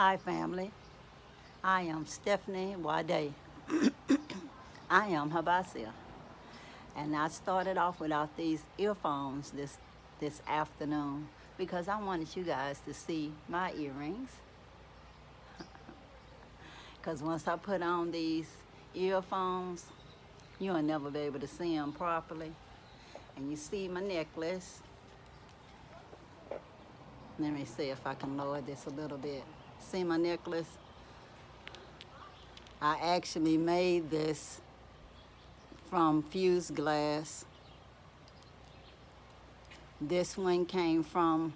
Hi family, I am Stephanie Wade. I am HYBASIA. And I started off without these earphones this afternoon because I wanted you guys to see my earrings. Because once I put on these earphones, you'll never be able to see them properly. And you see my necklace. Let me see if I can lower this a little bit. See my necklace? I actually made this from fused glass. This one came from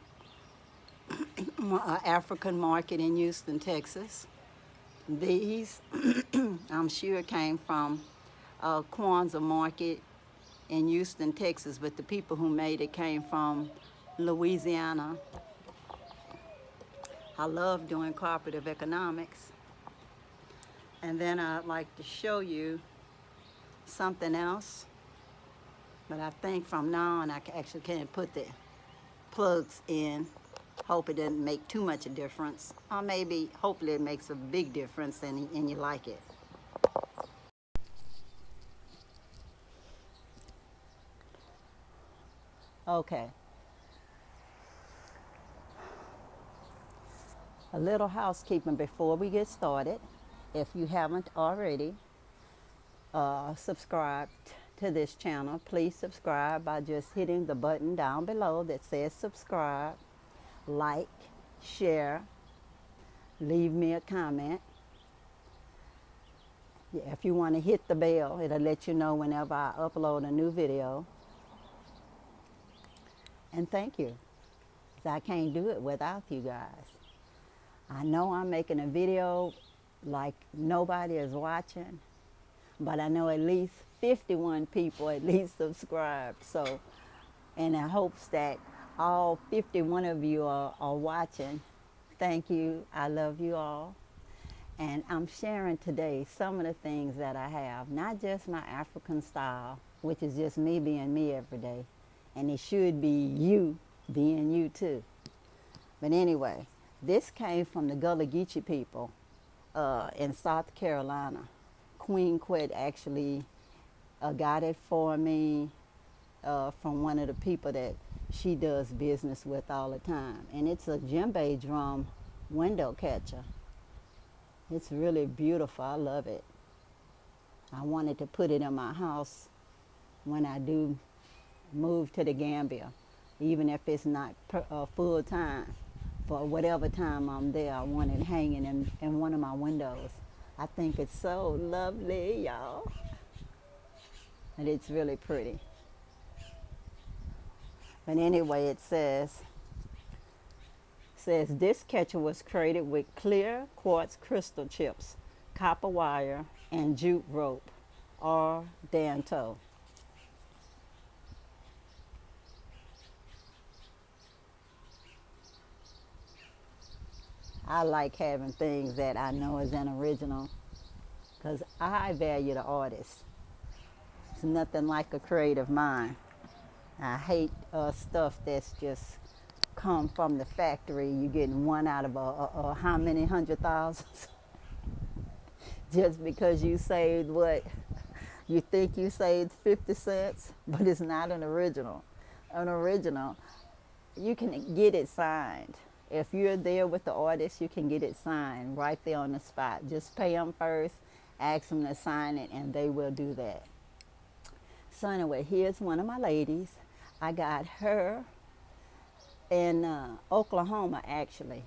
an African market in Houston, Texas. These, I'm sure, came from a Kwanzaa market in Houston, Texas, but the people who made it came from Louisiana. I love doing cooperative economics. And then I'd like to show you something else, but I think from now on I actually can't put the plugs in. Hope it doesn't make too much a difference, or maybe hopefully it makes a big difference and you like it. Okay, a little housekeeping before we get started. If you haven't already subscribed to this channel, please subscribe by just hitting the button down below that says subscribe, like, share, leave me a comment. If you want to hit the bell, it'll let you know whenever I upload a new video. And thank you, 'cause I can't do it without you guys. I know I'm making a video like nobody is watching, but I know at least 51 people at least subscribed. So, in the hopes that all 51 of you are watching, thank you. I love you all. And I'm sharing today some of the things that I have, not just my African style, which is just me being me every day. And it should be you being you too. But anyway, this came from the Gullah Geechee people in South Carolina. Queen Quet actually got it for me from one of the people that she does business with all the time. And it's a djembe drum window catcher. It's really beautiful. I love it. I wanted to put it in my house when I do move to the Gambia, even if it's not full time. For whatever time I'm there, I want it hanging in one of my windows. I think it's so lovely, y'all. And it's really pretty. But anyway, it says this catcher was created with clear quartz crystal chips, copper wire, and jute rope, or danto. I like having things that I know is an original because I value the artist. It's nothing like a creative mind. I hate stuff that's just come from the factory. You getting one out of a how many hundred thousands just because you saved what you think you saved 50 cents, but it's not an original. An original, you can get it signed. If you're there with the artist, you can get it signed right there on the spot. Just pay them first, ask them to sign it, and they will do that. So anyway, here's one of my ladies. I got her in Oklahoma, actually.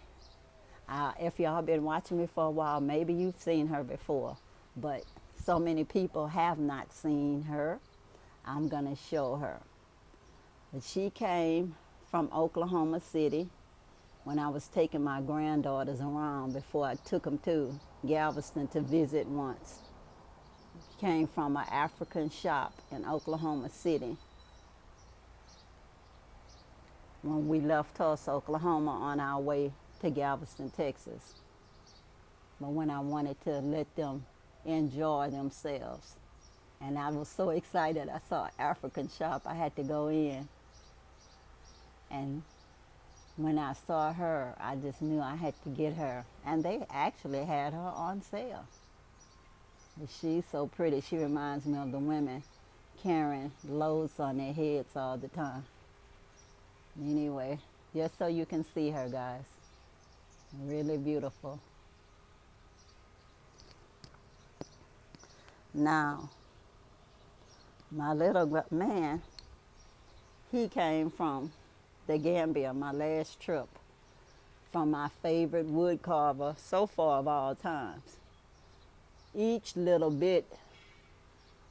If y'all been watching me for a while, maybe you've seen her before, but so many people have not seen her. I'm gonna show her. But she came from Oklahoma City when I was taking my granddaughters around before I took them to Galveston to visit once. She came from an African shop in Oklahoma City when we left Tulsa, Oklahoma on our way to Galveston, Texas. But when I wanted to let them enjoy themselves. And I was so excited I saw an African shop, I had to go in and when I saw her, I just knew I had to get her. And they actually had her on sale. But she's so pretty. She reminds me of the women carrying loads on their heads all the time. Anyway, just so you can see her, guys. Really beautiful. Now, my little man, he came from the Gambia, my last trip, from my favorite wood carver so far of all times. Each little bit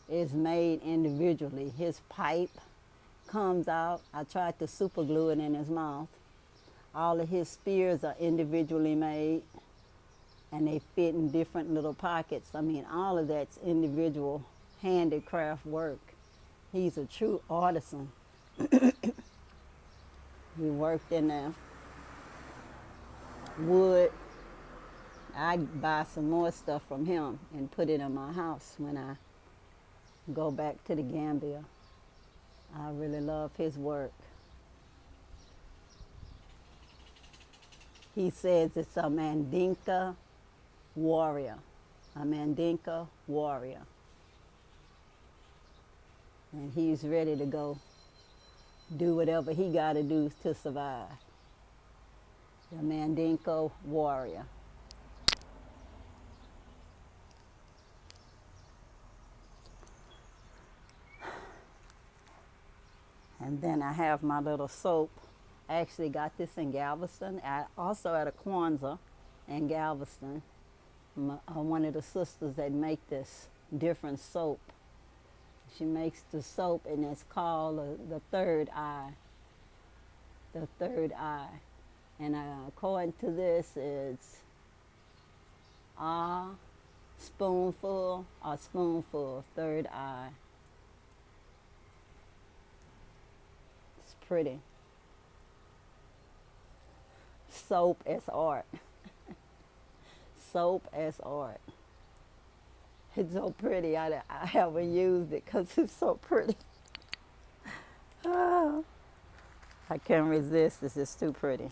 is made individually. His pipe comes out. I tried to super glue it in his mouth. All of his spears are individually made, and they fit in different little pockets. I mean, all of that's individual handicraft work. He's a true artisan. He worked in the wood. I buy some more stuff from him and put it in my house when I go back to the Gambia. I really love his work. He says it's a Mandinka warrior. A Mandinka warrior. And he's ready to go do whatever he got to do to survive. The Mandinka warrior. And then I have my little soap. I actually got this in Galveston. Also at a Kwanzaa in Galveston. One of the sisters that make this different soap. She makes the soap, and it's called the Third Eye. The Third Eye. And according to this, it's a spoonful, third eye. It's pretty. Soap as art. Soap as art. It's so pretty. I haven't used it because it's so pretty. Oh, I can't resist. This is too pretty.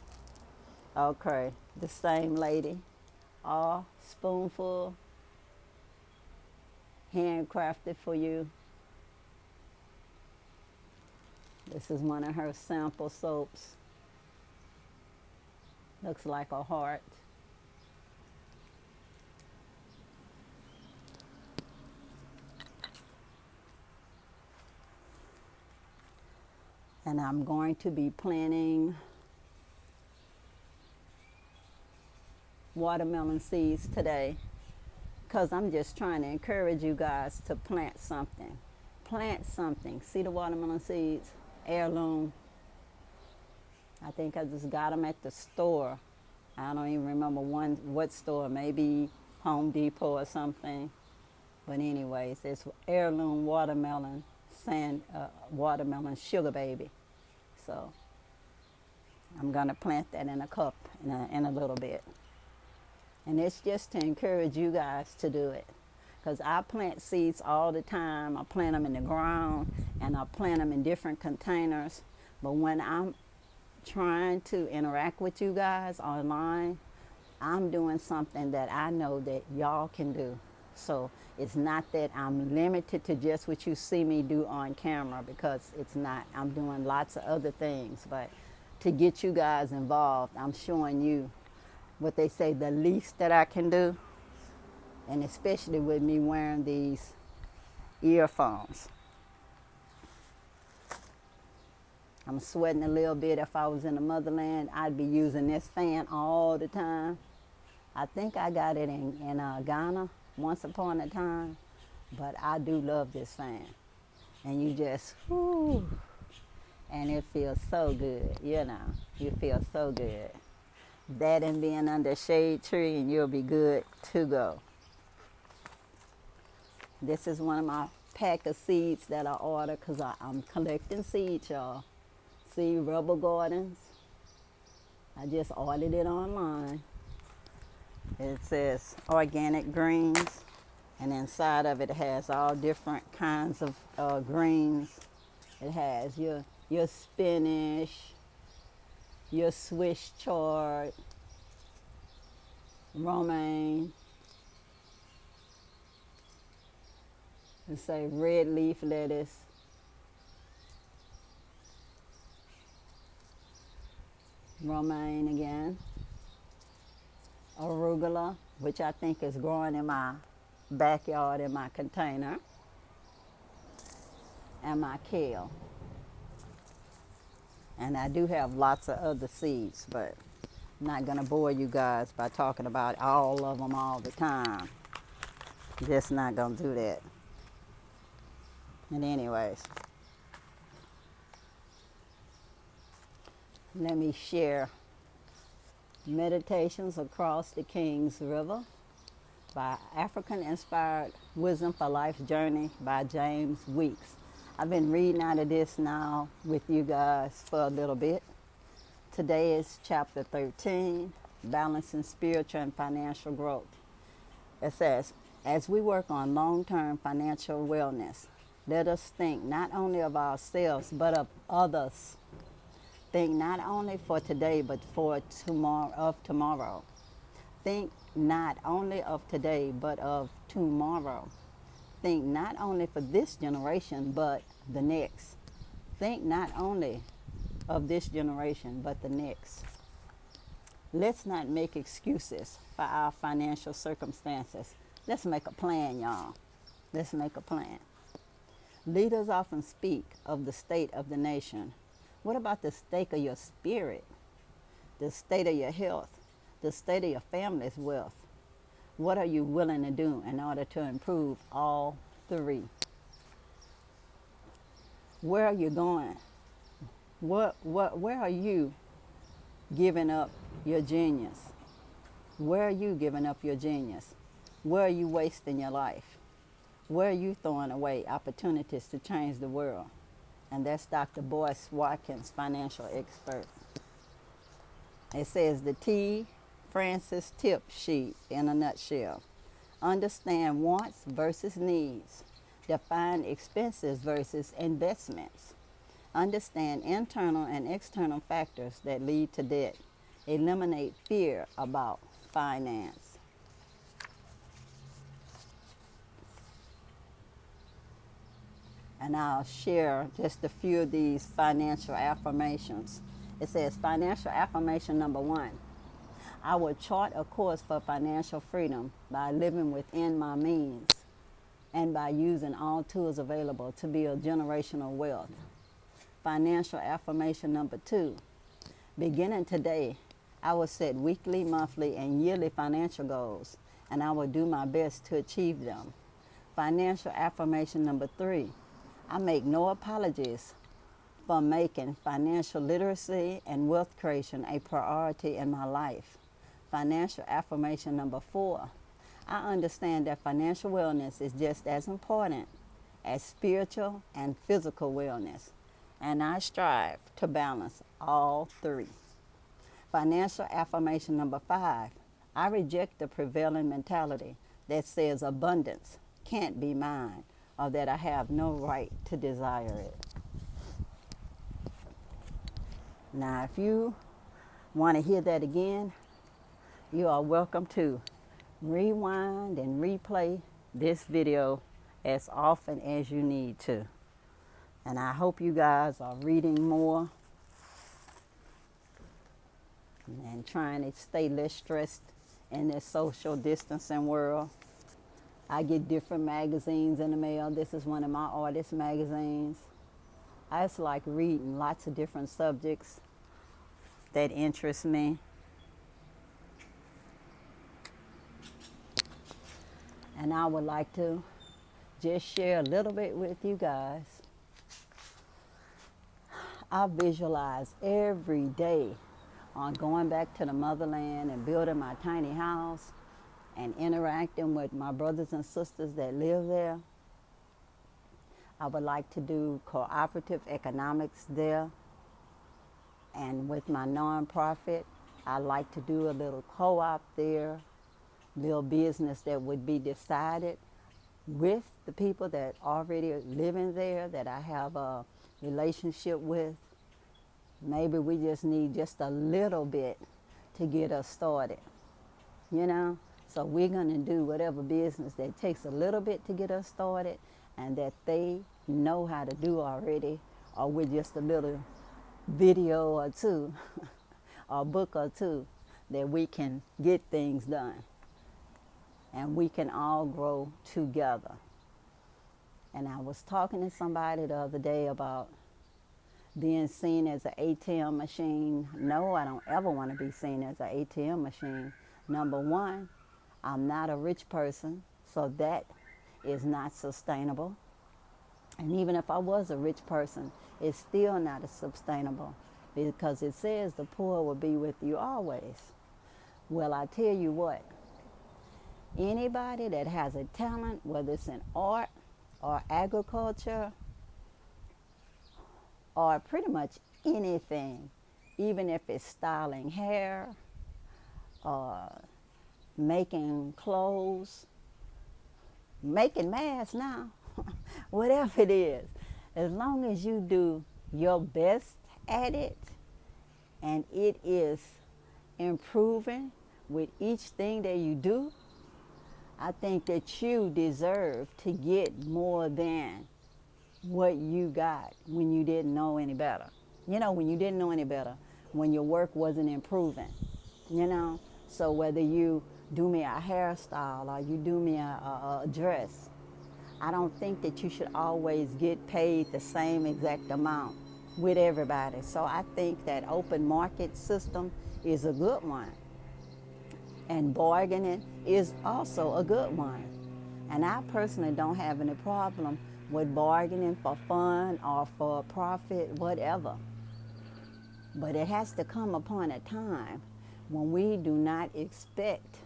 Okay, the same lady. All spoonful. Handcrafted for you. This is one of her sample soaps. Looks like a heart. And I'm going to be planting watermelon seeds today because I'm just trying to encourage you guys to plant something. Plant something. See the watermelon seeds? Heirloom. I think I just got them at the store. I don't even remember what store, maybe Home Depot or something. But anyways, it's heirloom watermelon, watermelon sugar baby. So I'm gonna plant that in a cup in a little bit. And it's just to encourage you guys to do it. Because I plant seeds all the time. I plant them in the ground and I plant them in different containers. But when I'm trying to interact with you guys online, I'm doing something that I know that y'all can do. So it's not that I'm limited to just what you see me do on camera, because it's not. I'm doing lots of other things. But to get you guys involved, I'm showing you what they say the least that I can do. And especially with me wearing these earphones. I'm sweating a little bit. If I was in the motherland, I'd be using this fan all the time. I think I got it in Ghana once upon a time. But I do love this fan. And you just, whoo, and it feels so good, you know. You feel so good. That and being under a shade tree, and you'll be good to go. This is one of my pack of seeds that I ordered because I'm collecting seeds, y'all. See, rubber gardens. I just ordered it online. It says organic greens, and inside of it has all different kinds of greens. It has your spinach, your Swiss chard, romaine, let's say red leaf lettuce, romaine again, arugula, which I think is growing in my backyard in my container, and my kale. And I do have lots of other seeds, but I'm not going to bore you guys by talking about all of them all the time. Just not going to do that. And anyways, let me share Meditations Across the King's River by African-Inspired Wisdom for Life's Journey by James Weeks. I've been reading out of this now with you guys for a little bit. Today is chapter 13, Balancing Spiritual and Financial Growth. It says, as we work on long-term financial wellness, let us think not only of ourselves, but of others. Think not only for today, but for tomorrow. Think not only of today, but of tomorrow. Think not only for this generation, but the next. Think not only of this generation, but the next. Let's not make excuses for our financial circumstances. Let's make a plan, y'all. Let's make a plan. Leaders often speak of the state of the nation. What about the state of your spirit? The state of your health? The state of your family's wealth? What are you willing to do in order to improve all three? Where are you going? Where are you giving up your genius? Where are you giving up your genius? Where are you wasting your life? Where are you throwing away opportunities to change the world? And that's Dr. Boyce Watkins, financial expert. It says the T. Francis tip sheet in a nutshell. Understand wants versus needs. Define expenses versus investments. Understand internal and external factors that lead to debt. Eliminate fear about finance. And I'll share just a few of these financial affirmations. It says financial affirmation number 1. I will chart a course for financial freedom by living within my means and by using all tools available to build generational wealth. Financial affirmation number 2. Beginning today, I will set weekly, monthly, and yearly financial goals, and I will do my best to achieve them. Financial affirmation number 3. I make no apologies for making financial literacy and wealth creation a priority in my life. Financial affirmation number 4. I understand that financial wellness is just as important as spiritual and physical wellness, and I strive to balance all three. Financial affirmation number 5. I reject the prevailing mentality that says abundance can't be mine or that I have no right to desire it. Now, if you want to hear that again, you are welcome to rewind and replay this video as often as you need to. And I hope you guys are reading more and trying to stay less stressed in this social distancing world. I get different magazines in the mail. This is one of my artist magazines. I just like reading lots of different subjects that interest me. And I would like to just share a little bit with you guys. I visualize every day on going back to the motherland and building my tiny house and interacting with my brothers and sisters that live there. I would like to do cooperative economics there. And with my nonprofit, I like to do a little co-op there, little business that would be decided with the people that already are living there, that I have a relationship with, Maybe we just need just a little bit to get us started, you know? So we're going to do whatever business that takes a little bit to get us started and that they know how to do already, or with just a little video or two or book or two that we can get things done and we can all grow together. And I was talking to somebody the other day about being seen as an ATM machine. No, I don't ever want to be seen as an ATM machine. Number one, I'm not a rich person, so that is not sustainable. And even if I was a rich person, it's still not as sustainable because it says the poor will be with you always. Well, I tell you what, anybody that has a talent, whether it's in art or agriculture or pretty much anything, even if it's styling hair or making clothes, making masks now, whatever it is, as long as you do your best at it and it is improving with each thing that you do, I think that you deserve to get more than what you got when you didn't know any better. You know, when you didn't know any better, when your work wasn't improving, you know? So whether you do me a hairstyle or you do me a dress, I don't think that you should always get paid the same exact amount with everybody. So I think that open market system is a good one. And bargaining is also a good one. And I personally don't have any problem with bargaining for fun or for profit, whatever. But it has to come upon a time when we do not expect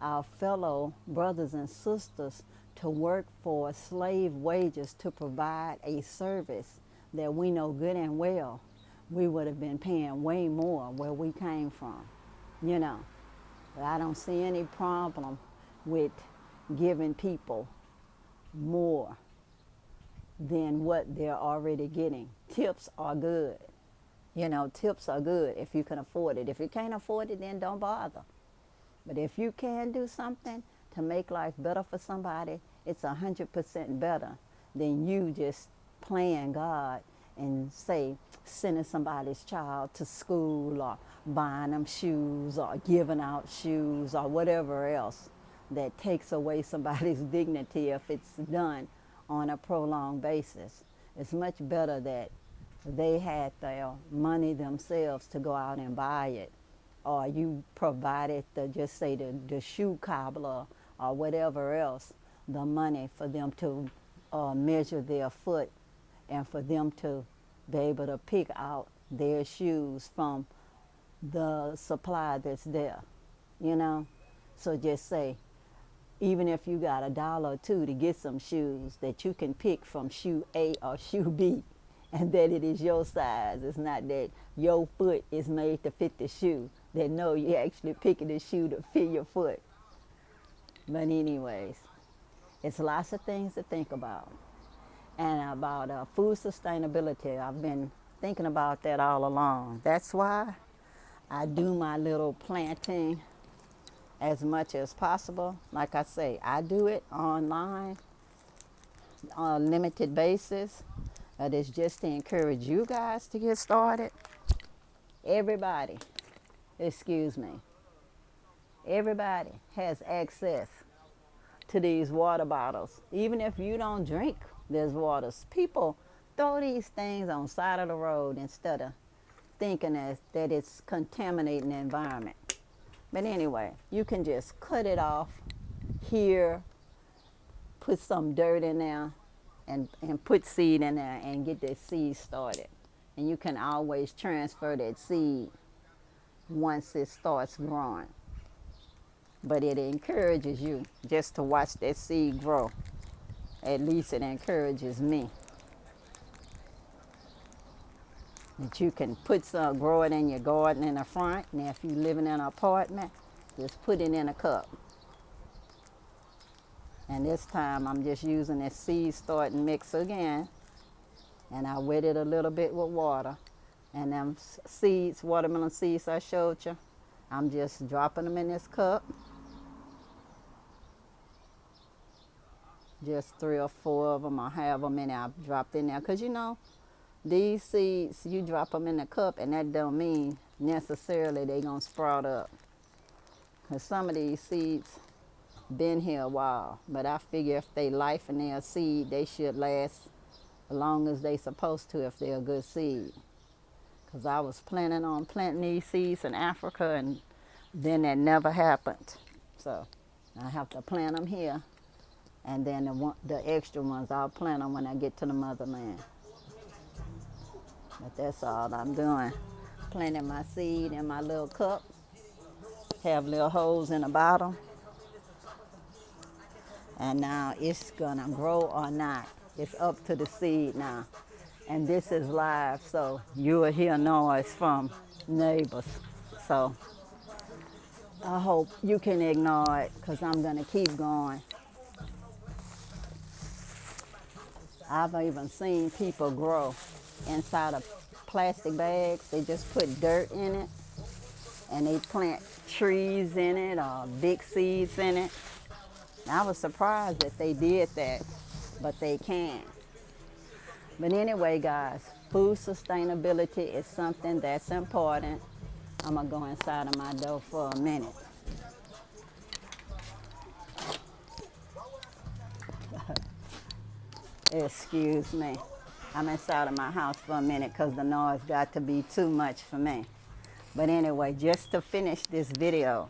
our fellow brothers and sisters to work for slave wages to provide a service that we know good and well we would have been paying way more where we came from, you know. But I don't see any problem with giving people more than what they're already getting. Tips are good. You know, tips are good if you can afford it. If you can't afford it, then don't bother. But if you can do something to make life better for somebody, it's 100% better than you just playing God and say sending somebody's child to school or buying them shoes or giving out shoes or whatever else that takes away somebody's dignity if it's done on a prolonged basis. It's much better that they had their money themselves to go out and buy it, or you provided just say the shoe cobbler or whatever else the money for them to measure their foot and for them to be able to pick out their shoes from the supply that's there, you know. So just say, even if you got $1 or $2 to get some shoes, that you can pick from shoe A or shoe B, and that it is your size. It's not that your foot is made to fit the shoe. That no, you're actually picking the shoe to fit your foot. But anyways, it's lots of things to think about. And about food sustainability, I've been thinking about that all along. That's why I do my little planting as much as possible. Like I say, I do it online on a limited basis. It's just to encourage you guys to get started. Everybody, everybody has access to these water bottles. Even if you don't drink these waters, people throw these things on the side of the road instead of thinking that it's contaminating the environment. But anyway, you can just cut it off here, put some dirt in there, and put seed in there and get that seed started. And you can always transfer that seed once it starts growing. But it encourages you just to watch that seed grow. At least it encourages me. That you can grow it in your garden in the front, and if you live in an apartment, just put it in a cup. And this time I'm just using this seed starting mix again, and I wet it a little bit with water, And them seeds, watermelon seeds I showed you, I'm just dropping them in this cup. Just 3 or 4 of them, or however many I've dropped in there. Because you know, these seeds, you drop them in the cup and that don't mean necessarily they going to sprout up. Because some of these seeds been here a while. But I figure if they life in their seed, they should last as long as they supposed to if they're a good seed. Because I was planning on planting these seeds in Africa and then that never happened. So I have to plant them here. And then the extra ones, I'll plant them when I get to the motherland. But that's all I'm doing. Planting my seed in my little cup. Have little holes in the bottom. And now it's gonna grow or not. It's up to the seed now. And this is live, so you will hear noise from neighbors. So I hope you can ignore it because I'm gonna keep going. I've even seen people grow inside of plastic bags. They just put dirt in it and they plant trees in it or big seeds in it. I was surprised that they did that, but they can. But anyway, guys, food sustainability is something that's important. I'm gonna go inside of my door for a minute. Excuse me. I'm inside of my house for a minute because the noise got to be too much for me. But anyway, just to finish this video,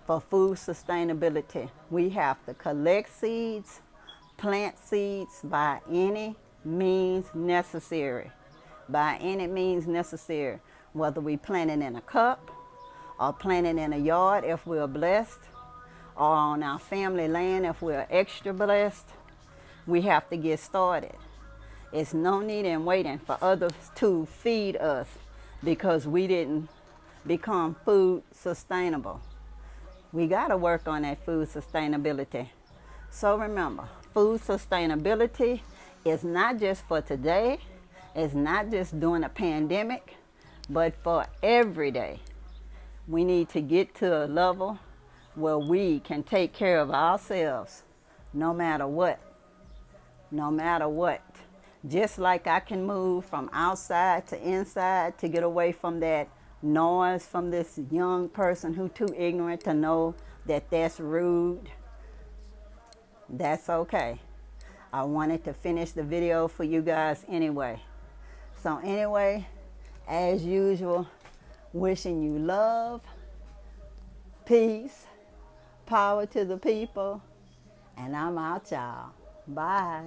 for food sustainability, we have to collect seeds, plant seeds by any means necessary. By any means necessary. Whether we plant it in a cup or plant it in a yard if we're blessed, or on our family land if we're extra blessed, we have to get started. It's no need in waiting for others to feed us because we didn't become food sustainable. We got to work on that food sustainability. So remember, food sustainability is not just for today, it's not just during a pandemic, but for every day. We need to get to a level where we can take care of ourselves no matter what. No matter what. Just like I can move from outside to inside to get away from that noise from this young person who's too ignorant to know that that's rude. That's okay. I wanted to finish the video for you guys anyway. So anyway, as usual, wishing you love, peace, power to the people, and I'm out, y'all. Bye.